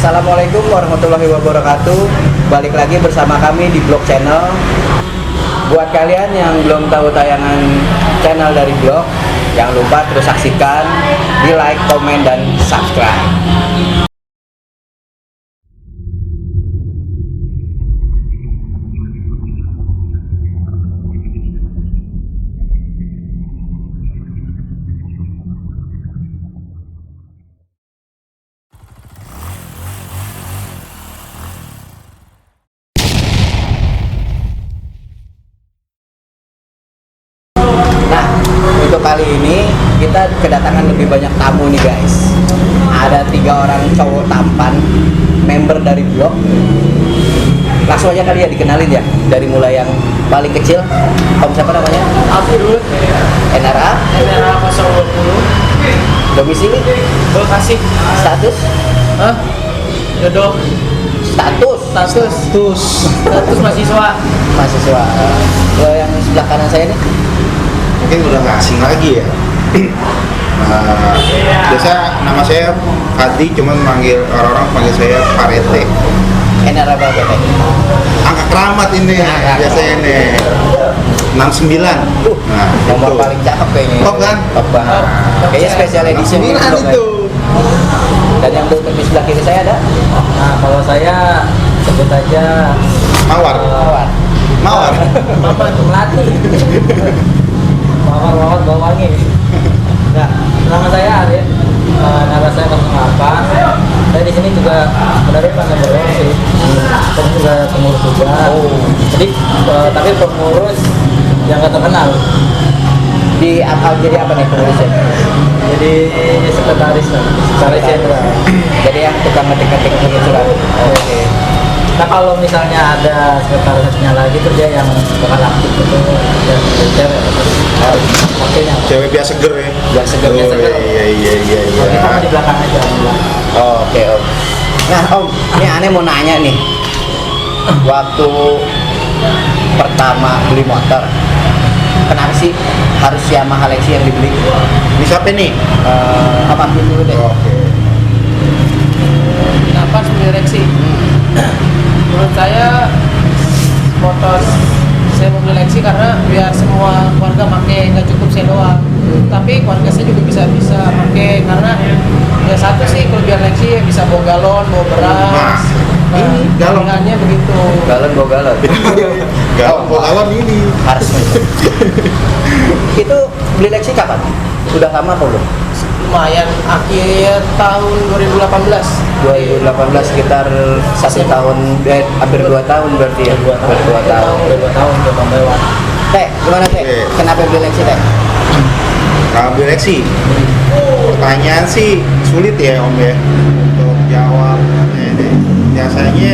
Assalamualaikum warahmatullahi wabarakatuh. Balik lagi bersama kami di Blog Channel. Buat kalian yang belum tahu tayangan channel dari Blog, jangan lupa terus saksikan, di like, komen, dan subscribe. Untuk kali ini kita kedatangan lebih banyak tamu nih guys. Ada 3 orang cowok tampan, member dari Blog. Langsung aja kali ya dikenalin ya, dari mulai yang paling kecil. Om siapa namanya? Aku dulu. NRA 020. Domisili? Bekasi. Status? Hah? Jodoh. Status mahasiswa. Mahasiswa. Kalau yang sebelah kanan saya nih? Mungkin udah nggak asing lagi ya. Biasa nama saya Fadli, cuman orang-orang panggil saya Parete. NRA berapa nih? Angka keramat ini biasanya nih 69. Nah, Nomor itu. paling cakep kayaknya. Top kan? Top banget. Kayaknya special edition 69 itu. Dan yang duduk di sebelah kiri saya ada Nah, kalau saya sebut aja Mawar. Mawar. Mawar Melati. Mawar Bawangi. Nah, nama saya Arif. Nama saya 08. Saya di sini juga sebenarnya pernah berdoa sih. Saya juga pengurus juga. Jadi tapi pengurus yang gak terkenal. Di jadi apa nih pengurusnya? Jadi sekretaris lah. Sekretaris jenderal. Jadi yang tukang ngetik-ngetik surat. Oke. Nah kalau misalnya ada sekretarisnya lagi tuh dia yang bakal aktif itu ya cewek wakilnya. Cewek biasa seger ya. Biar seger, biar seger. Iya. Kalau kita mah di belakang aja. Oke Om. Nah Om, ini aneh mau nanya nih. Waktu pertama beli motor, kenapa sih harus Yamaha Lexi yang dibeli? Ini siapa nih? Apa dulu deh? Oke. Kenapa harus beli Lexi? Menurut saya motor saya mau beli Lexi karena biar semua keluarga pakai, nggak cukup saya doang. Tapi keluarga saya juga bisa pakai karena ya satu sih kelebihan Lexi ya bisa bawa galon, bawa beras. Nah, ini galon. Pilihannya begitu. Galon bawa galon. Galon ini. Harus. Itu beli Lexi kapan? Sudah lama apa belum? Lumayan akhir tahun 2018. 2018 sekitar 1 tahun, hampir 2 tahun berarti ya. Hampir 2 tahun. Udah tahun udah lewat. Teh, gimana Teh? Oke. Kenapa beli Lexi Teh? Kalau beli Lexi, pertanyaan sih sulit ya Om ya untuk jawab. Biasanya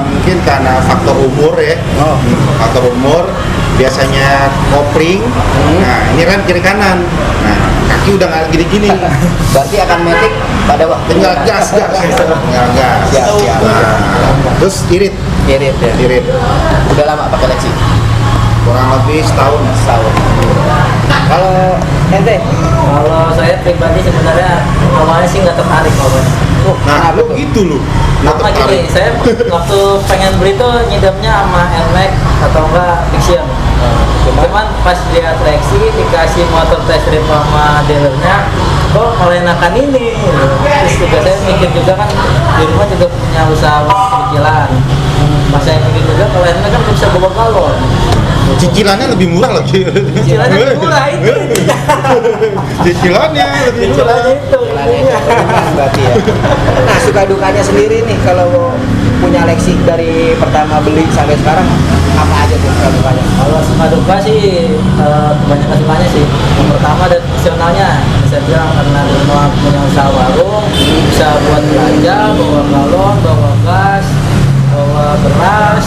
mungkin karena faktor umur ya. Oh. Faktor umur, biasanya kopling. Nah ini kan kiri kanan. Nah kaki udah nggak gini-gini. Berarti akan metik pada waktunya. Tinggal gas. Siap. Nah, terus irit. Irit ya. Irit. Udah lama pakai Lexi? Kurang lebih setahun. Setahun. Kalau ente? Kalau saya pribadi sebenarnya awalnya sih nggak tertarik awalnya. Nah kenapa lu tuh? gitu lu. Nggak Apa gini, tertarik. saya waktu pengen beli tuh nyidamnya sama NMAX atau enggak Vixion. Cuman pas lihat Lexi dikasih motor test drive sama dealernya, kok malah enakan ini. Terus juga saya mikir juga kan di rumah juga punya usaha kecilan. Pas saya mikir juga kalau enak kan bisa bawa galon. Cicilannya lebih murah lagi. Cicilannya lebih murah itu. Cicilannya lebih murah. Cicilannya itu. Berarti ya. Nah, suka dukanya sendiri nih kalau punya Lexi dari pertama beli sampai sekarang apa aja tuh suka dukanya? Kalau suka duka sih kebanyakan sukanya sih. Yang pertama dan fungsionalnya bisa bilang karena di rumah punya usaha warung bisa buat belanja, bawa galon, bawa gas, bawa beras.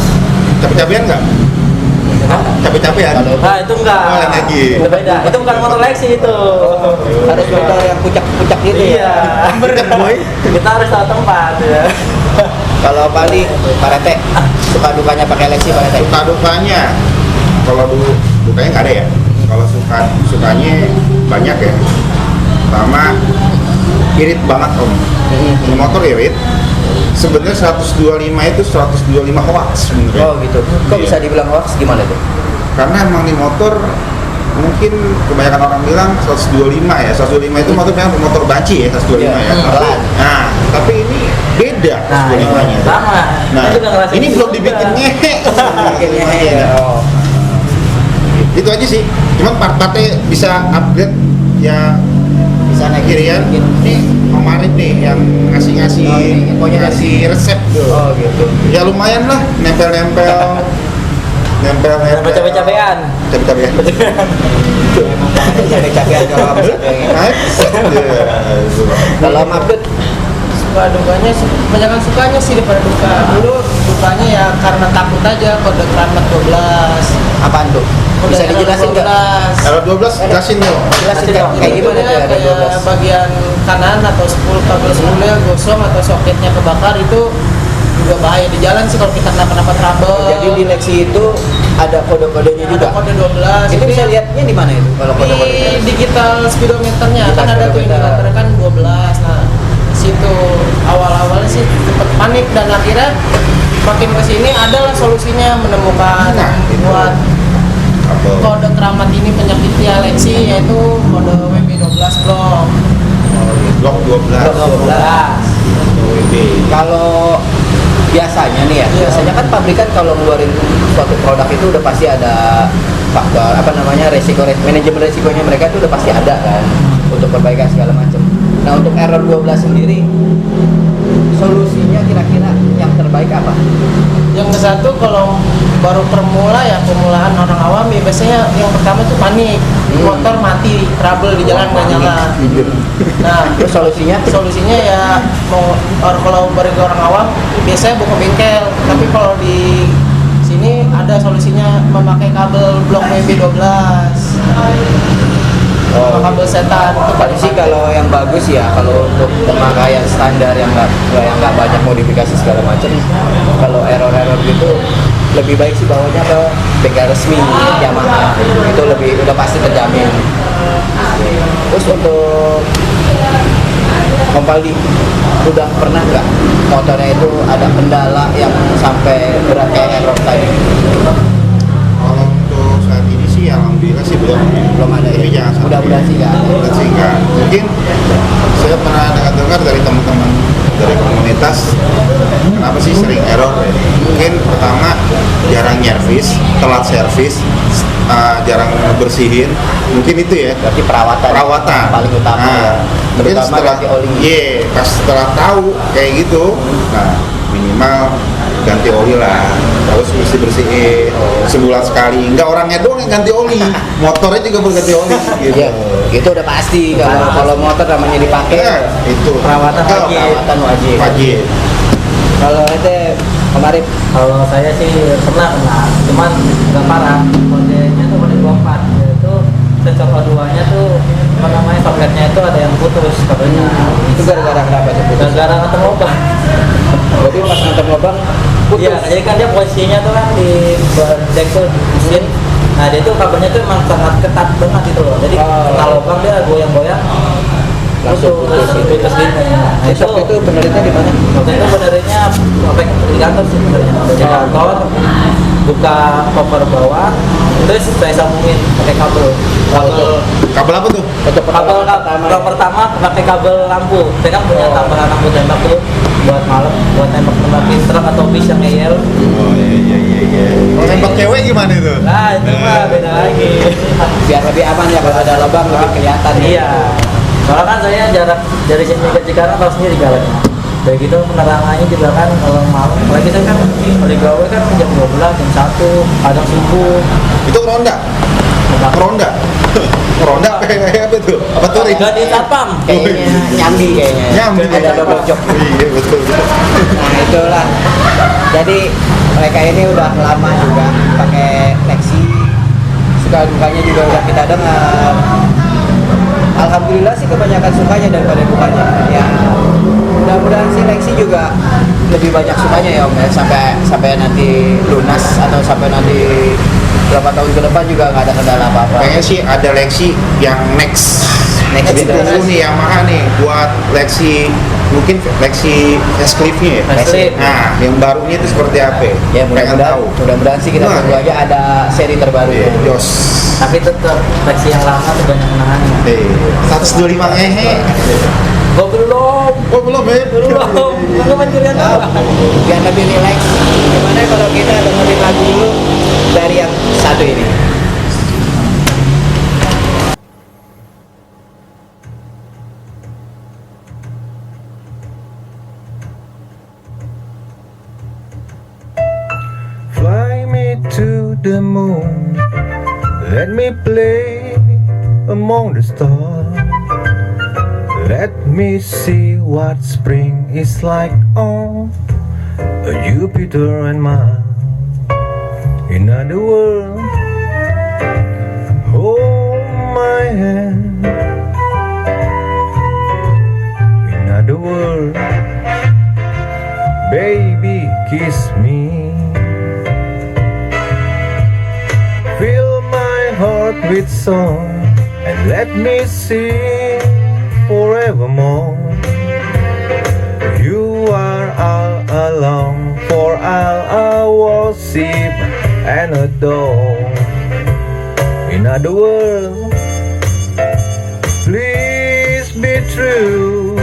Capek-capean nggak? Capek-capean? Nah itu enggak. Oh, lain lagi. Itu beda. Itu bukan motor Lexi itu. Harus motor yang pucak-pucak gitu Iya. ya. Kita harus tahu tempat ya. Kalau Bali, Pak Rete, suka dukanya pakai Lexi Pak Rete? Suka dukanya, kalau dukanya nggak ada ya. Kalau sukanya banyak ya. Pertama irit banget om. Ini motor irit. Sebenarnya 125 itu 125 watts sebenarnya. Oh gitu. Kok Iya. bisa dibilang hoax gimana tuh? Karena emang nih motor mungkin kebanyakan orang bilang 125 ya. 125 itu motor memang motor banci ya 125 Iya, ya. pelan. Nah, tapi ini beda Nah, 125-nya. sama. Nah, Saya juga ngerasain ini gitu belum juga. dibikin ngehe. Bikinnya ya. Oh. Itu aja sih. Cuman part-partnya bisa upgrade ya. Bisa naik Kiri ya. bikin. Ini Om Arif nih yang ngasih-ngasih Oh, ini infonya dari- ngasih resep tuh. Oh gitu. Ya lumayan lah, nempel-nempel. Sampai capek-capean. Capek-capean. Emang banget capek-capean kalau Om satu yang ini. Kalau Om Abdul Suka dukanya kebanyakan sukanya sih daripada duka. Dulu dukanya ya karena takut aja kode keramat 12. apaan tuh? Bisa dijelasin nggak? Kalau 12 jelasin dong. Jelasin Jelasin kayak, dong. kayak gimana tuh ada Kayak 12? bagian kanan atau 10 kabel 10 yang gosong atau soketnya kebakar itu juga bahaya di jalan sih kalau kita kenapa-napa trouble. Jadi di Lexi itu ada kode-kodenya ada juga. kode 12. Itu bisa lihatnya di mana itu kalau di kode-kodenya? digital speedometernya Digital kan ada tuh speedometer. indikator kan 12. Nah, di situ awal-awalnya sih cepet panik dan akhirnya makin kesini adalah solusinya menemukan Nah, itu. buat Apa? kode keramat ini penyakitnya Lexi yaitu kode WB12 block. Blok 12. Blok 12. WB. Kalau biasanya nih ya, Iya. biasanya kan pabrikan kalau ngeluarin suatu produk itu udah pasti ada faktor apa namanya manajemen resikonya mereka itu udah pasti ada kan untuk perbaikan segala macam. Nah untuk error 12 sendiri solusinya kira-kira yang terbaik apa? Yang ke satu kalau baru permulaan orang awam ya biasanya yang pertama tuh panik, motor mati, trouble di jalan nggak nyala. Nah, Terus solusinya ya kalau bagi orang awam biasanya buka bengkel, tapi kalau di sini ada solusinya memakai kabel blok WB12. Kabel setan itu paling sih kalau yang bagus ya kalau untuk pemakaian standar yang nggak banyak modifikasi segala macam, kalau error gitu lebih baik sih bawanya ke bengkel resmi Yamaha, itu lebih udah pasti terjamin. Terus untuk Om Paldi udah pernah nggak motornya itu ada kendala yang sampai berat kayak error tadi? Kalau untuk saat ini sih alhamdulillah sih belum Ada Tapi ya? jangan sampai. Mudah-mudahan sih nggak ada. Mudah-mudahan sih nggak. Mungkin saya pernah dengar dari teman-teman dari komunitas kenapa sih sering error ya? Mungkin pertama jarang servis, telat servis, jarang bersihin, mungkin itu ya. Berarti perawatan paling utama ya. Mungkin Terutama setelah ganti oli. pas setelah tahu kayak gitu, nah minimal ganti oli lah, terus bersihin sebulan sekali. Enggak orangnya doang yang ganti oli, motornya juga berganti oli gitu. Iya, itu udah pasti kalau motor namanya dipakai. Ya, itu Perawatan wajib. Perawatan wajib. Wajib. Kalau itu kemarin Kalau saya sih pernah kena, cuman nggak parah. Kodenya tuh kode 24, yaitu sensor O2-nya tuh apa namanya soketnya itu ada yang putus kabelnya. itu gara-gara kenapa tuh putus? Gara-gara ngetem lubang. Berarti pas nonton lubang putus. Iya, jadi kan dia posisinya tuh kan di deck tuh di mesin. Nah dia tuh kabelnya tuh emang sangat ketat banget gitu loh. Jadi Oh. kena lubang dia goyang-goyang Langsung putus gitu. putus gitu. Nah, Besok itu penelitian di mana? waktu itu benarnya sampai di kantor sih sebenarnya. Di kantor buka koper bawah, terus saya sambungin pakai kabel. Kabel apa tuh? Untuk Kabel pertama. yang pertama pakai kabel lampu. Saya kan punya tambahan lampu tembak tuh buat malam, buat tembak-tembakin truk atau bis yang ngeyel. Oh iya. Kalau nembak cewek gimana itu? Nah itu mah beda lagi. Biar lebih aman ya kalau ada lubang lebih kelihatan. Iya. Soalnya kan saya jarak dari sini ke Cikarang tahu sendiri jalannya. Udah gitu penerangannya juga kan kalau malam, apalagi saya kan dari gawe kan jam 12, jam 1, kadang subuh. Itu ronda. Ronda. Ronda kayak apa tuh? Apa tuh? Ganti satpam. Kayaknya nyambi kayaknya. Nyambi. Ada double jok. Iya betul. Nah itulah. Jadi mereka ini udah lama juga pakai Lexi. Suka dukanya juga udah kita dengar. Alhamdulillah sih kebanyakan sukanya daripada dukanya. Ya mudah-mudahan sih Lexi juga lebih banyak sukanya ya Om ya, sampai nanti lunas atau sampai nanti berapa tahun ke depan juga nggak ada kendala apa-apa. Pengen sih ada Lexi yang next Next Ditunggu generasi. nih Yamaha nih buat Lexi, mungkin Lexi S-Cliff-nya ya. Facelift. Nah, yang barunya itu seperti apa? Ya Pengen mudah-mudahan, tahu. mudah-mudahan sih kita Nah. tunggu aja ada seri terbaru. Iya, Jos. Tapi tetap Lexi yang lama tuh banyak kenangannya. 125 ngehe. Gua belum. Oh belum ya? Belum. Enggak mencurian Nah, apa? biar lebih relax. Gimana kalau kita dengerin lagu dulu dari yang satu ini? Fly me to the moon, let me play among the stars. Let me see what spring is like on Jupiter and Mars. In other words, hold my hand. In other words, baby, kiss me. Fill my heart with song and let me sing forevermore. You are all alone, for all I worship and adore. In other words, please be true.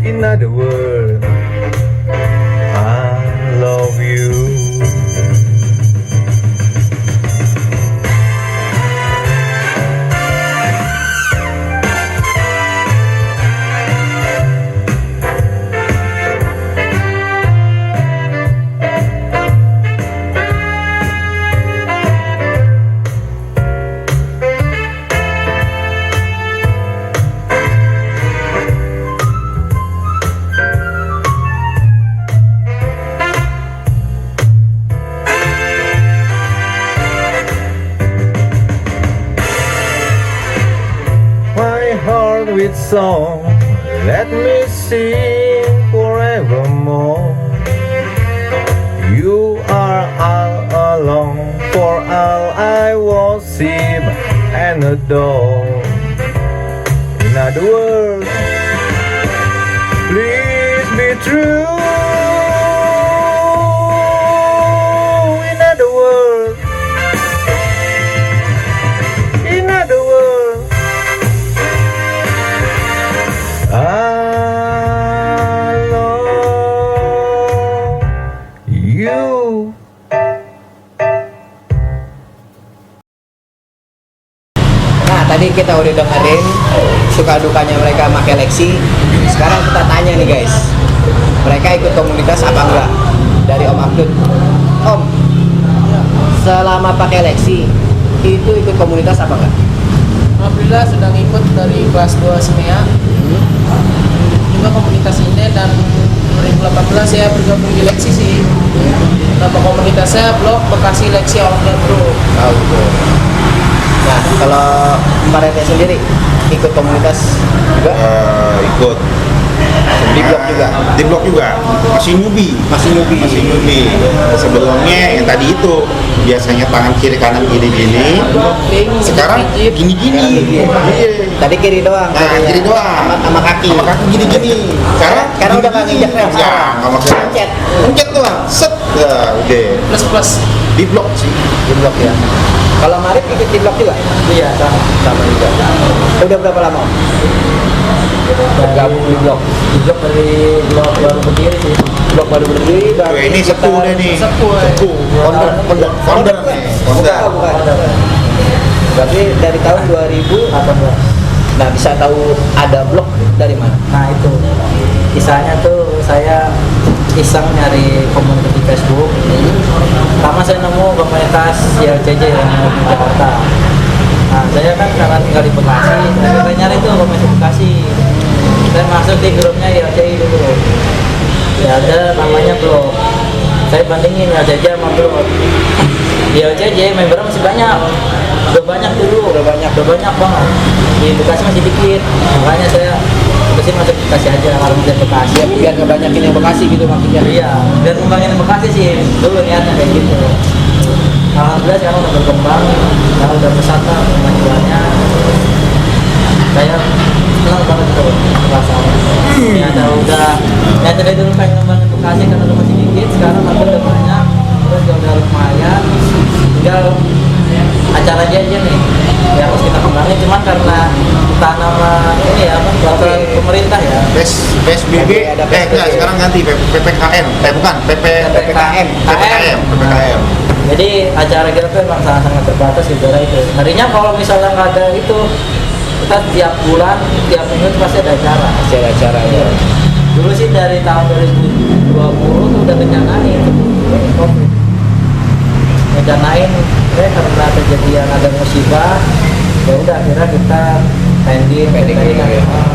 In other words, I love you. My heart with song, let me sing forevermore. You are all alone, for all I worship and adore. In other words, please be true. In other words, in other words, I love you. Nah, tadi kita udah dengerin suka dukanya mereka pakai Lexi. Sekarang kita tanya nih guys, mereka ikut komunitas apa enggak? Dari Om Abdul. Om, selama pakai Lexi itu ikut komunitas apa enggak? Alhamdulillah sedang ikut dari kelas 2 SMEA juga komunitas ini, dan 2018 saya bergabung di Lexi sih. Nama komunitasnya Blok Bekasi Lexi All Day Bro. Oh, gitu. Nah, kalau Mbak Rete sendiri ikut komunitas juga? Ikut. Di blog juga? Di blog juga. Masih newbie. Masih newbie. Masih newbie. Sebelumnya yang tadi itu biasanya tangan kiri kanan gini-gini. Sekarang gini-gini. Iya. Tadi kiri doang. Nah, kiri doang. Sama kaki. Sama kaki gini-gini. Karena udah nggak nginjak rem. Ya, nggak pakai rem. Pencet. Pencet doang. Set. Ya, udah. Plus Di blog sih. Di blog ya. Kalau Marif ikut di blog juga? Iya, sama. Sama juga. Udah berapa lama? Bergabung di blog. Di blok dari blok baru berdiri sih. Blog baru berdiri. Wah, ini sepuh deh nih. Sepuh. Founder. Founder nih. Founder. Bukan. Berarti dari tahun 2018. Nah, bisa tahu ada blog dari mana? Nah itu kisahnya tuh saya iseng nyari komunitas di Facebook. Pertama saya nemu komunitas YLCJ yang ada di Jakarta. Nah saya kan karena tinggal di Bekasi, saya nyari tuh komunitas Bekasi. Saya masuk di grupnya YLCJ dulu. Ya ada namanya Blog. Saya bandingin YLCJ sama Blog. YLCJ membernya masih banyak. Udah banyak dulu, udah banyak banget. Di Bekasi masih dikit, makanya saya kesini masuk Bekasi aja, kalau mau dari Bekasi. Ya, biar ngebanyakin yang Bekasi gitu maksudnya. Iya, biar ngembangin Bekasi sih, dulu niatnya kayak gitu. alhamdulillah sekarang udah berkembang, sekarang udah pesat lah kemajuannya. Saya senang banget tuh rasanya. Ternyata udah, ya tadi dulu pengen ngembangin Bekasi karena udah masih dikit, sekarang aku udah banyak, terus udah lumayan. Tinggal acaranya aja nih, ya harus kita kembangin. Cuman karena entah nama ini ya, peraturan pemerintah ya. PSBB, enggak, sekarang ganti PPKM, bukan PPKM. Jadi acara kita tuh emang sangat-sangat terbatas gitu lah itu. Harinya kalau misalnya nggak ada itu, kita tiap bulan, tiap minggu tuh pasti ada acara. Pasti ada acara ya. Dulu sih dari tahun 2020 tuh udah rencanain COVID. Rencanain, karena kejadian ada musibah, ya udah akhirnya kita pending ya.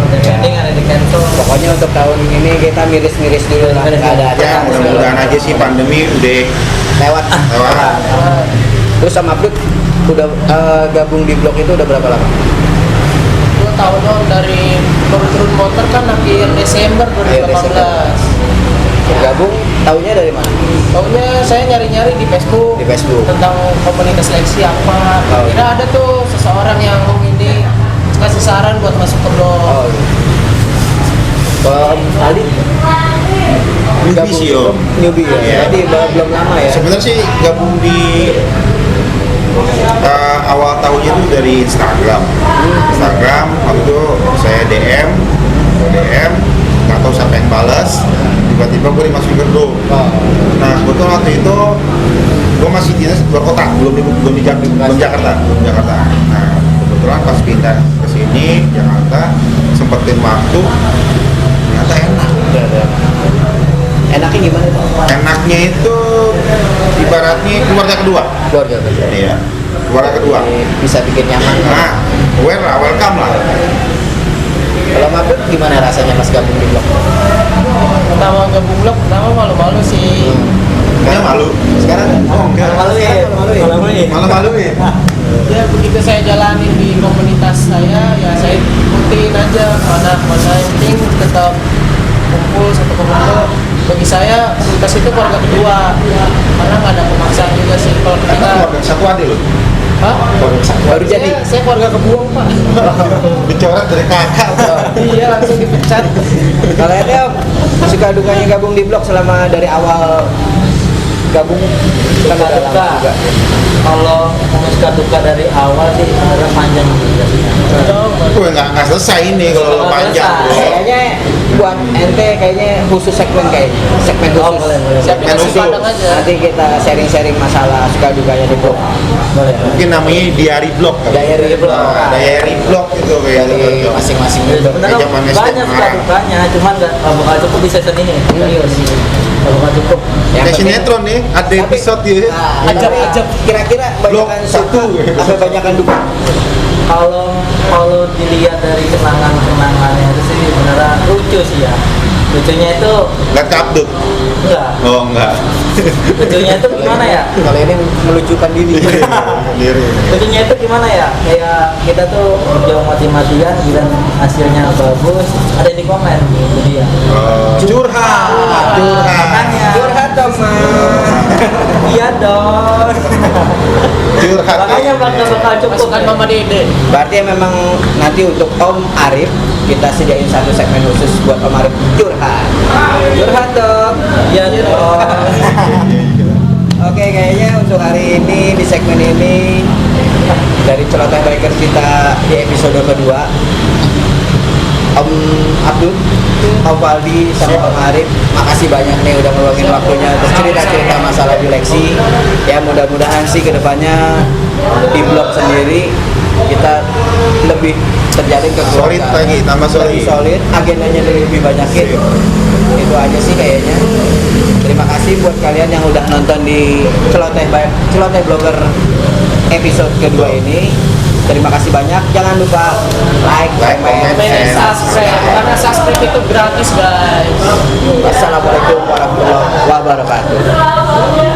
pending ada di cancel. Pokoknya untuk tahun ini kita miris-miris dulu lah, nggak ada Ya acara. mudah-mudahan aja sih pandemi udah Lewat. lewat. Terus sama Abdul udah gabung di blog itu udah berapa lama? 2 tahun dong, dari baru turun motor kan akhir Desember 2018. Gabung tahunya dari mana? Taunya saya nyari-nyari di Facebook, Di Facebook. tentang komunitas seleksi apa. Oh. Kira ada tuh seseorang yang ini kasih saran buat masuk ke blog. Oh. Kalau Ali Newbie sih, Om. Newbie ya. Iya. Jadi belum lama ya. Sebenarnya sih gabung di awal tahunnya itu dari Instagram. Waktu itu saya DM, nggak tahu siapa yang balas. Tiba-tiba gue dimasukin ke grup. Oh. Nah kebetulan waktu itu gue masih dinas di luar kota, belum di Jakarta. Nah kebetulan pas pindah ke sini Jakarta, sempetin waktu, ternyata enak. Enaknya gimana Pak? Enaknya itu ibaratnya keluarga kedua. Keluarga. Iya, keluarga kedua. Bisa bikin nyaman. Nah, welcome lah. Kalau Mabuk gimana rasanya pas gabung di blog? Pertama gabung blog, pertama malu-malu sih. Kayaknya malu. Sekarang Oh enggak. Malu ya, Malah malu ya. Ya begitu saya jalanin di komunitas saya, ya saya ikutin aja mana yang penting tetap kumpul satu komunitas. Bagi saya komunitas itu keluarga kedua, karena nggak ada pemaksaan juga sih kalau Karena kita. keluarga satu adik loh. Hah? baru jadi. Saya keluarga kebuang pak. Dicoret dari kakak. Iya langsung dipecat. Kalau Ede suka dukanya gabung di blog selama dari awal gabung kan udah lama Duka. juga. Kalau mau suka duka dari awal sih sebenarnya panjang juga sih. Gue nggak selesai ini kalau panjang. Selesai. Bro. Kayaknya buat ente kayaknya khusus segmen segmen khusus. Oh, boleh. Siap Segmen dikasih khusus. padang aja. Nanti kita sharing-sharing masalah suka dukanya di blog. Boleh. Mungkin namanya diary blog. kali. Diary blog. Nah, diary blog itu kayak Dari gitu. masing-masing member. Sebenarnya zaman banyak SMA. suka dukanya, cuman nggak bakal cukup di season ini. Serius, nggak bakal cukup. Yang Kayak penting- sinetron nih, ada Tapi- episode gitu. Nah, Ajab- tapi ajab. Kira-kira Blog banyakan satu. suka apa banyakan duka? Kalau dilihat dari kenangan-kenangannya itu sih beneran lucu sih ya. Lucunya itu Lihat ke Abdul. enggak. Oh enggak. Lucunya itu gimana ya? Kalau ini melucukan diri. Sendiri. Lucunya itu gimana ya? Kayak kita tuh berjuang mati-matian, bilang hasilnya bagus, ada di komen gitu dia. Curhat. Makanya. Curhat dong, Mas. Iya dong. Curhat. Makanya bakal cukup. Pasukan Mama Dede. Berarti memang nanti untuk Om Arif kita sediain satu segmen khusus buat Om Arif curhat. Curhat dong. Iya dong. Oke, kayaknya untuk hari ini di segmen ini dari Celoteh Bikers kita di episode kedua. Om Abdul, Om Waldi, sama Om Arif, makasih banyak nih udah meluangin waktunya untuk cerita-cerita masalah Bileksi. Ya mudah-mudahan sih kedepannya di blog sendiri kita lebih terjalin ke Solid lagi, tambah solid. lebih solid, agendanya lebih banyakin. Itu aja sih kayaknya. Terima kasih buat kalian yang udah nonton di Celoteh Blogger episode kedua ini. Terima kasih banyak. Jangan lupa like, Like, comment, comment, Pengen and subscribe, karena subscribe itu gratis guys. Wassalamualaikum warahmatullahi wabarakatuh.